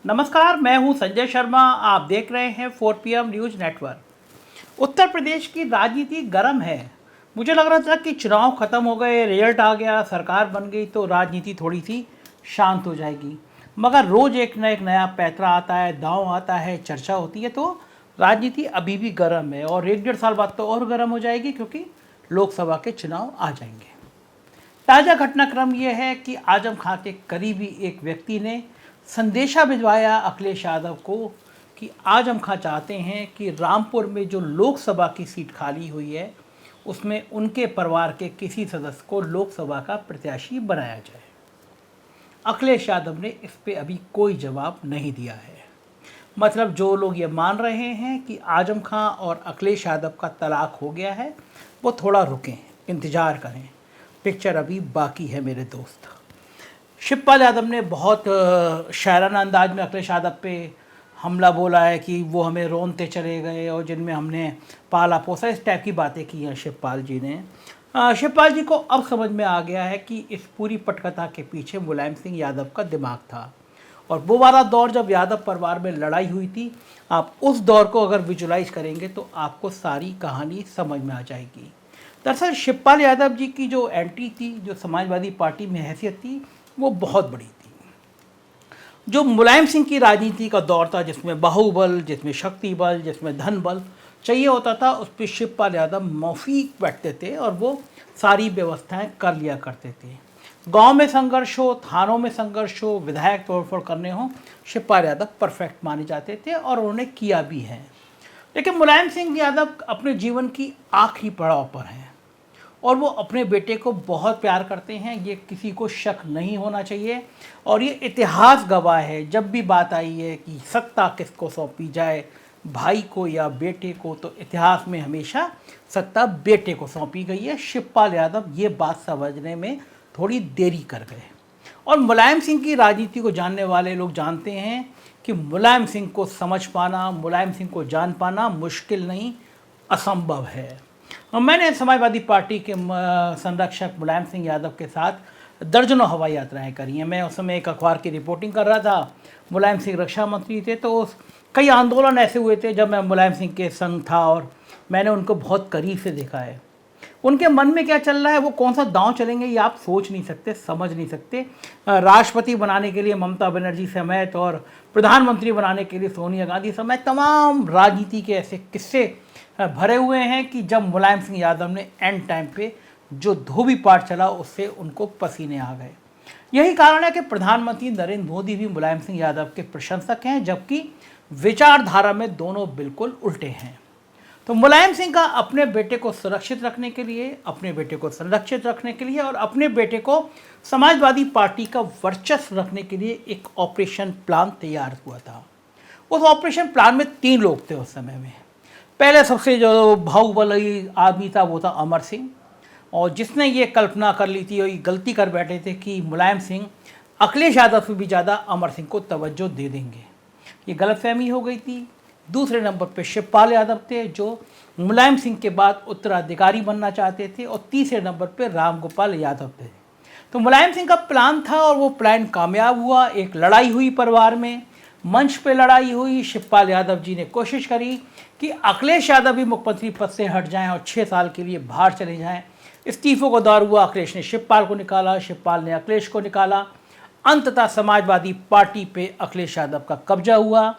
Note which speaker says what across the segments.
Speaker 1: नमस्कार, मैं हूं संजय शर्मा। आप देख रहे हैं 4 PM news network. Uttar Pradesh की राजनीति गर्म है। मुझे लग रहा था कि चुनाव खत्म हो गए, रिजल्ट आ गया, सरकार बन गई तो राजनीति थोड़ी सी शांत हो जाएगी। मगर रोज़ एक नया पैंतरा आता है, दांव आता है, चर्चा होती है, तो राजनीति अभी भी गर्म है और 1-1.5 साल बाद तो और गर्म हो जाएगी, क्योंकि लोकसभा के चुनाव आ जाएंगे। ताज़ा घटनाक्रम यह है कि आजम खां के करीबी एक व्यक्ति ने संदेशा भिजवाया अखिलेश यादव को कि आजम खां चाहते हैं कि रामपुर में जो लोकसभा की सीट खाली हुई है उसमें उनके परिवार के किसी सदस्य को लोकसभा का प्रत्याशी बनाया जाए। अखिलेश यादव ने इस पे अभी कोई जवाब नहीं दिया है। मतलब जो लोग ये मान रहे हैं कि आजम खां और अखिलेश यादव का तलाक हो गया है, वो थोड़ा रुकें, इंतज़ार करें, पिक्चर अभी बाकी है मेरे दोस्त। शिवपाल यादव ने बहुत शायराना अंदाज में अखिलेश यादव पे हमला बोला है कि वो हमें रोनते चले गए और जिनमें हमने पाला पोसा, इस टाइप की बातें की हैं शिवपाल जी ने। शिवपाल जी को अब समझ में आ गया है कि इस पूरी पटकथा के पीछे मुलायम सिंह यादव का दिमाग था। और वो वाला दौर जब यादव परिवार में लड़ाई हुई थी, आप उस दौर को अगर विजुलाइज करेंगे तो आपको सारी कहानी समझ में आ जाएगी। दरअसल शिवपाल यादव जी की जो एंट्री थी, जो समाजवादी पार्टी में हैसियत थी, वो बहुत बड़ी थी। जो मुलायम सिंह की राजनीति का दौर था, जिसमें बाहुबल, जिसमें शक्ति बल, जिसमें धन बल चाहिए होता था, उस पर शिवपाल यादव मौफीक बैठते थे और वो सारी व्यवस्थाएं कर लिया करते थे। गांव में संघर्ष हो, थानों में संघर्ष हो, विधायक तोड़फोड़ करने हो, शिवपाल यादव परफेक्ट माने जाते थे और उन्होंने किया भी है। लेकिन मुलायम सिंह यादव अपने जीवन की आखिरी पड़ाव पर हैं और वो अपने बेटे को बहुत प्यार करते हैं, ये किसी को शक नहीं होना चाहिए। और ये इतिहास गवाह है, जब भी बात आई है कि सत्ता किसको सौंपी जाए, भाई को या बेटे को, तो इतिहास में हमेशा सत्ता बेटे को सौंपी गई है। शिवपाल यादव ये बात समझने में थोड़ी देरी कर गए। और मुलायम सिंह की राजनीति को जानने वाले लोग जानते हैं कि मुलायम सिंह को समझ पाना, मुलायम सिंह को जान पाना मुश्किल नहीं, असंभव है। मैंने समाजवादी पार्टी के संरक्षक मुलायम सिंह यादव के साथ दर्जनों हवाई यात्राएं करी हैं। मैं उस समय एक अखबार की रिपोर्टिंग कर रहा था। मुलायम सिंह रक्षा मंत्री थे, तो कई आंदोलन ऐसे हुए थे जब मैं मुलायम सिंह के संग था और मैंने उनको बहुत करीब से देखा है। उनके मन में क्या चल रहा है, वो कौन सा दांव चलेंगे, ये आप सोच नहीं सकते, समझ नहीं सकते। राष्ट्रपति बनाने के लिए ममता बनर्जी समेत और प्रधानमंत्री बनाने के लिए सोनिया गांधी समेत तमाम राजनीति के ऐसे किस्से भरे हुए हैं कि जब मुलायम सिंह यादव ने एंड टाइम पे जो धोबी पाठ चला, उससे उनको पसीने आ गए। यही कारण है कि प्रधानमंत्री नरेंद्र मोदी भी मुलायम सिंह यादव के प्रशंसक हैं, जबकि विचारधारा में दोनों बिल्कुल उल्टे हैं। तो मुलायम सिंह का अपने बेटे को सुरक्षित रखने के लिए, अपने बेटे को संरक्षित रखने के लिए और अपने बेटे को समाजवादी पार्टी का वर्चस्व रखने के लिए एक ऑपरेशन प्लान तैयार हुआ था। उस ऑपरेशन प्लान में 3 लोग थे उस समय में। पहले सबसे जो बाहुबली आदमी था वो था अमर सिंह, और जिसने ये कल्पना कर ली थी और ये गलती कर बैठे थे कि मुलायम सिंह अखिलेश यादव से भी ज़्यादा अमर सिंह को तवज्जो दे देंगे। ये गलतफहमी हो गई थी। दूसरे नंबर पे शिवपाल यादव थे, जो मुलायम सिंह के बाद उत्तराधिकारी बनना चाहते थे, और तीसरे नंबर पे रामगोपाल यादव थे। तो मुलायम सिंह का प्लान था और वो प्लान कामयाब हुआ। एक लड़ाई हुई परिवार में, मंच पे लड़ाई हुई। शिवपाल यादव जी ने कोशिश करी कि अखिलेश यादव भी मुख्यमंत्री पद से हट जाएं और 6 साल के लिए बाहर चले जाएं। इस्तीफों का दौर हुआ, अखिलेश ने शिवपाल को निकाला, शिवपाल ने अखिलेश को निकाला। अंततः समाजवादी पार्टी पे अखिलेश यादव का कब्जा हुआ।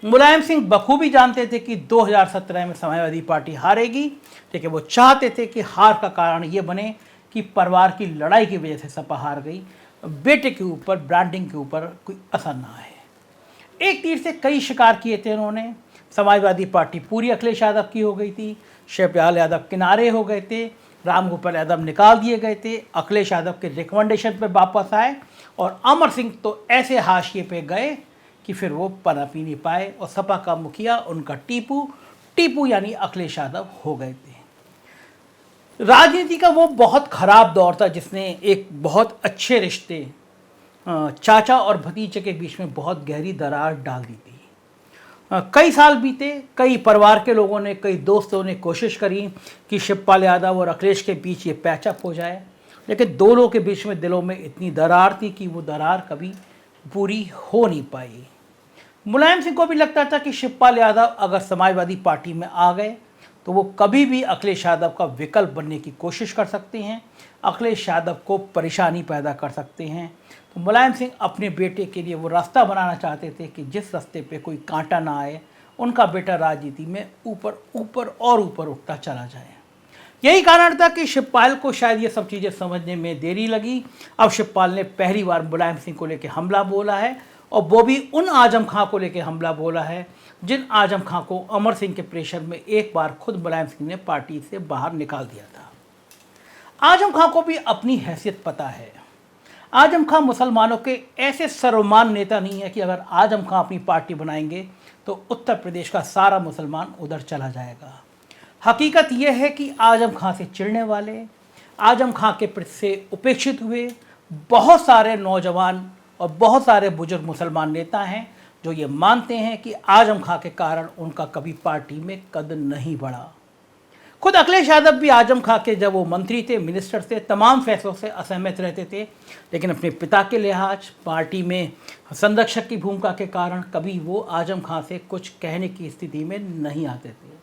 Speaker 1: मुलायम सिंह बखूबी जानते थे कि 2017 में समाजवादी पार्टी हारेगी, लेकिन वो चाहते थे कि हार का कारण ये बने कि परिवार की लड़ाई की वजह से सपा हार गई, बेटे के ऊपर, ब्रांडिंग के ऊपर कोई असर ना आए। एक तीर से कई शिकार किए थे उन्होंने। समाजवादी पार्टी पूरी अखिलेश यादव की हो गई थी, शिवपाल यादव किनारे हो गए थे, रामगोपाल यादव निकाल दिए गए थे, अखिलेश यादव के रिकमेंडेशन पे वापस आए, और अमर सिंह तो ऐसे हाशिए पे गए कि फिर वो पनप ही नहीं पाए और सपा का मुखिया उनका टीपू यानी अखिलेश यादव हो गए थे। राजनीति का वो बहुत खराब दौर था जिसने एक बहुत अच्छे रिश्ते, चाचा और भतीजे के बीच में बहुत गहरी दरार डाल दी थी। कई साल बीते, कई परिवार के लोगों ने, कई दोस्तों ने कोशिश करी कि शिवपाल यादव और अखिलेश के बीच ये पैचअप हो जाए, लेकिन दोनों के बीच में दिलों में इतनी दरार थी कि वो दरार कभी पूरी हो नहीं पाई। मुलायम सिंह को भी लगता था कि शिवपाल यादव अगर समाजवादी पार्टी में आ गए तो वो कभी भी अखिलेश यादव का विकल्प बनने की कोशिश कर सकते हैं, अखिलेश यादव को परेशानी पैदा कर सकते हैं। तो मुलायम सिंह अपने बेटे के लिए वो रास्ता बनाना चाहते थे कि जिस रास्ते पे कोई कांटा ना आए, उनका बेटा राजनीति में ऊपर ऊपर और ऊपर उठता चला जाए। यही कारण था कि शिवपाल को शायद ये सब चीज़ें समझने में देरी लगी। अब शिवपाल ने पहली बार मुलायम सिंह को लेकर हमला बोला है, और वो भी उन आजम खां को लेकर हमला बोला है जिन आजम खां को अमर सिंह के प्रेशर में एक बार खुद मुलायम सिंह ने पार्टी से बाहर निकाल दिया था। आजम खां को भी अपनी हैसियत पता है। आजम खां मुसलमानों के ऐसे सर्वमान नेता नहीं है कि अगर आजम खां अपनी पार्टी बनाएंगे तो उत्तर प्रदेश का सारा मुसलमान उधर चला जाएगा। हकीकत यह है कि आजम खां से चिढ़ने वाले, आजम खां के प्रति से उपेक्षित हुए बहुत सारे नौजवान और बहुत सारे बुजुर्ग मुसलमान नेता हैं जो ये मानते हैं कि आजम खां के कारण उनका कभी पार्टी में कद नहीं बढ़ा। खुद अखिलेश यादव भी आजम खां के जब वो मंत्री थे, मिनिस्टर थे, तमाम फैसलों से असहमत रहते थे, लेकिन अपने पिता के लिहाज, पार्टी में संरक्षक की भूमिका के कारण कभी वो आजम खां से कुछ कहने की स्थिति में नहीं आते थे।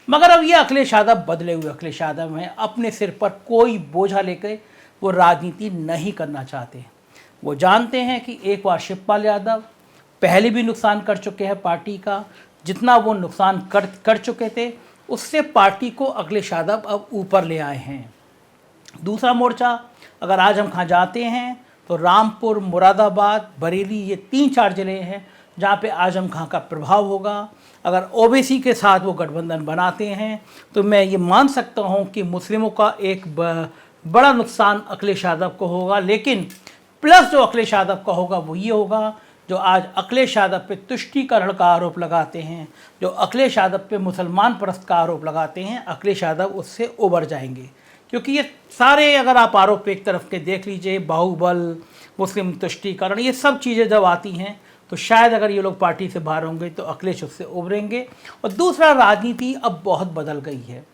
Speaker 1: मगर अब ये अखिलेश यादव बदले हुए अखिलेश यादव हैं। अपने सिर पर कोई बोझा लेकर वो राजनीति नहीं करना चाहते। वो जानते हैं कि एक बार शिवपाल यादव पहले भी नुकसान कर चुके हैं पार्टी का, जितना वो नुकसान कर चुके थे उससे पार्टी को अखिलेश यादव अब ऊपर ले आए हैं। दूसरा मोर्चा अगर आजम खां जाते हैं तो रामपुर, मुरादाबाद, बरेली, ये 3-4 जिले हैं जहाँ पे आजम खां का प्रभाव होगा। अगर ओबीसी के साथ वो गठबंधन बनाते हैं तो मैं ये मान सकता हूँ कि मुस्लिमों का एक बड़ा नुकसान अखिलेश यादव को होगा। लेकिन प्लस जो अखिलेश यादव का होगा वो ये होगा, जो आज अखिलेश यादव पे तुष्टीकरण का आरोप लगाते हैं, जो अखिलेश यादव पे मुसलमान परस्त का आरोप लगाते हैं, अखिलेश यादव उससे उबर जाएंगे। क्योंकि ये सारे अगर आप आरोप एक तरफ के देख लीजिए, बाहुबल, मुस्लिम तुष्टीकरण, ये सब चीज़ें जब आती हैं तो शायद अगर ये लोग पार्टी से बाहर होंगे तो अखिलेश उससे उभरेंगे। और दूसरा, राजनीति अब बहुत बदल गई है।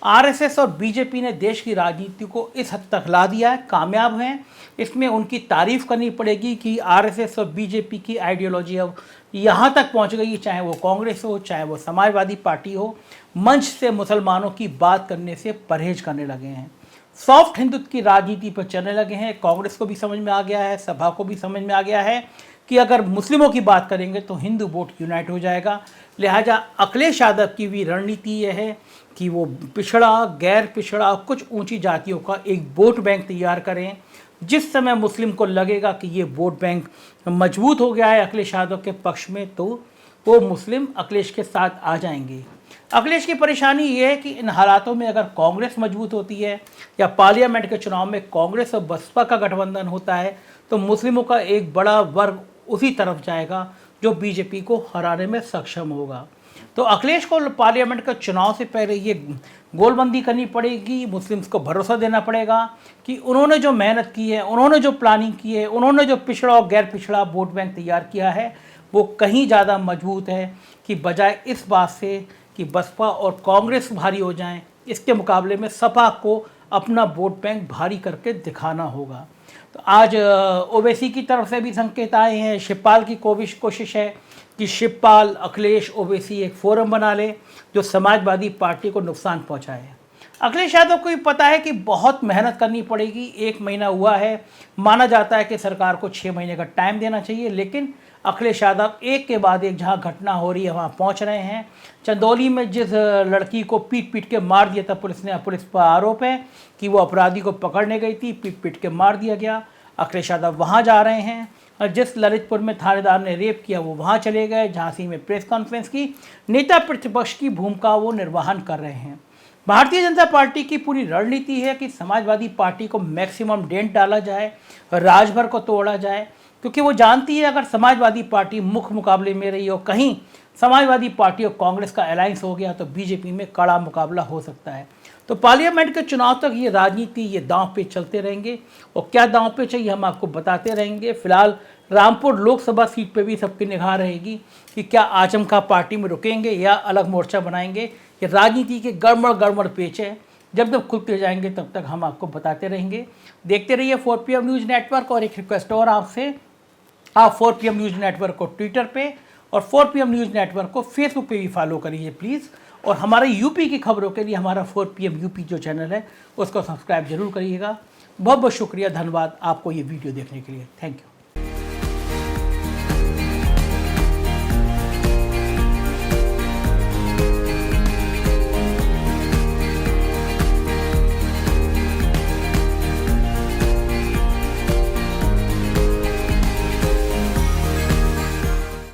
Speaker 1: आरएसएस और बीजेपी ने देश की राजनीति को इस हद तक ला दिया है, कामयाब हैं। इसमें उनकी तारीफ करनी पड़ेगी कि आरएसएस और बीजेपी की आइडियोलॉजी अब यहाँ तक पहुँच गई है, चाहे वो कांग्रेस हो, चाहे वो समाजवादी पार्टी हो, मंच से मुसलमानों की बात करने से परहेज करने लगे हैं। सॉफ्ट हिंदुत्व की राजनीति पर चलने लगे हैं। कांग्रेस को भी समझ में आ गया है, सभा को भी समझ में आ गया है कि अगर मुस्लिमों की बात करेंगे तो हिंदू वोट यूनाइट हो जाएगा। लिहाजा अखिलेश यादव की भी रणनीति यह है कि वो पिछड़ा, गैर पिछड़ा, कुछ ऊंची जातियों का एक वोट बैंक तैयार करें। जिस समय मुस्लिम को लगेगा कि ये वोट बैंक मजबूत हो गया है अखिलेश यादव के पक्ष में, तो वो मुस्लिम अखिलेश के साथ आ जाएंगे। अखिलेश की परेशानी ये है कि इन हालातों में अगर कांग्रेस मजबूत होती है या पार्लियामेंट के चुनाव में कांग्रेस और बसपा का गठबंधन होता है तो मुस्लिमों का एक बड़ा वर्ग उसी तरफ जाएगा जो बीजेपी को हराने में सक्षम होगा। तो अखिलेश को पार्लियामेंट का चुनाव से पहले ये गोलबंदी करनी पड़ेगी, मुस्लिम्स को भरोसा देना पड़ेगा कि उन्होंने जो मेहनत की है, उन्होंने जो प्लानिंग की है, उन्होंने जो पिछड़ा और गैर पिछड़ा वोट बैंक तैयार किया है वो कहीं ज़्यादा मजबूत है कि बजाय इस बात से कि बसपा और कांग्रेस भारी हो जाएं, इसके मुकाबले में सपा को अपना वोट बैंक भारी करके दिखाना होगा। तो आज ओवैसी की तरफ से भी संकेत आए हैं। शिवपाल की कोशिश है कि शिवपाल, अखिलेश, ओवैसी एक फोरम बना ले जो समाजवादी पार्टी को नुकसान पहुंचाए। अखिलेश यादव को भी पता है कि बहुत मेहनत करनी पड़ेगी। 1 महीना हुआ है, माना जाता है कि सरकार को 6 महीने का टाइम देना चाहिए, लेकिन अखिलेश यादव एक के बाद एक जहां घटना हो रही है वहां पहुंच रहे हैं। चंदौली में जिस लड़की को पीट पीट के मार दिया था पुलिस ने, पुलिस पर आरोप है कि वो अपराधी को पकड़ने गई थी, पीट पीट के मार दिया गया। अखिलेश यादव वहाँ जा रहे हैं। और जिस ललितपुर में थानेदार ने रेप किया वो वहाँ चले गए। झांसी में प्रेस कॉन्फ्रेंस की नेता प्रतिपक्ष की भूमिका वो निर्वहन कर रहे हैं। भारतीय जनता पार्टी की पूरी रणनीति है कि समाजवादी पार्टी को मैक्सिमम डेंट डाला जाए, राजभर को तोड़ा जाए, क्योंकि वो जानती है अगर समाजवादी पार्टी मुख्य मुकाबले में रही और कहीं समाजवादी पार्टी और कांग्रेस का अलायंस हो गया तो बीजेपी में कड़ा मुकाबला हो सकता है। तो पार्लियामेंट के चुनाव तक ये राजनीति, ये दांव पे चलते रहेंगे और क्या दांव पे चाहिए हम आपको बताते रहेंगे। फिलहाल रामपुर लोकसभा सीट पे भी सबकी निगाह रहेगी कि क्या आजम खां पार्टी में रुकेंगे या अलग मोर्चा बनाएंगे। ये राजनीति के गड़बड़ पेच है, जब जब खुलते जाएंगे तब तक हम आपको बताते रहेंगे। देखते रहिए 4PM न्यूज़ नेटवर्क। और एक रिक्वेस्ट और आपसे, आप 4 PM न्यूज़ नेटवर्क को ट्विटर पे और 4 PM न्यूज़ नेटवर्क को फेसबुक पे भी फॉलो करिए प्लीज़। और हमारे यूपी की खबरों के लिए हमारा 4 PM यूपी जो चैनल है उसको सब्सक्राइब जरूर करिएगा। बहुत बहुत शुक्रिया, धन्यवाद आपको ये वीडियो देखने के लिए। Thank you.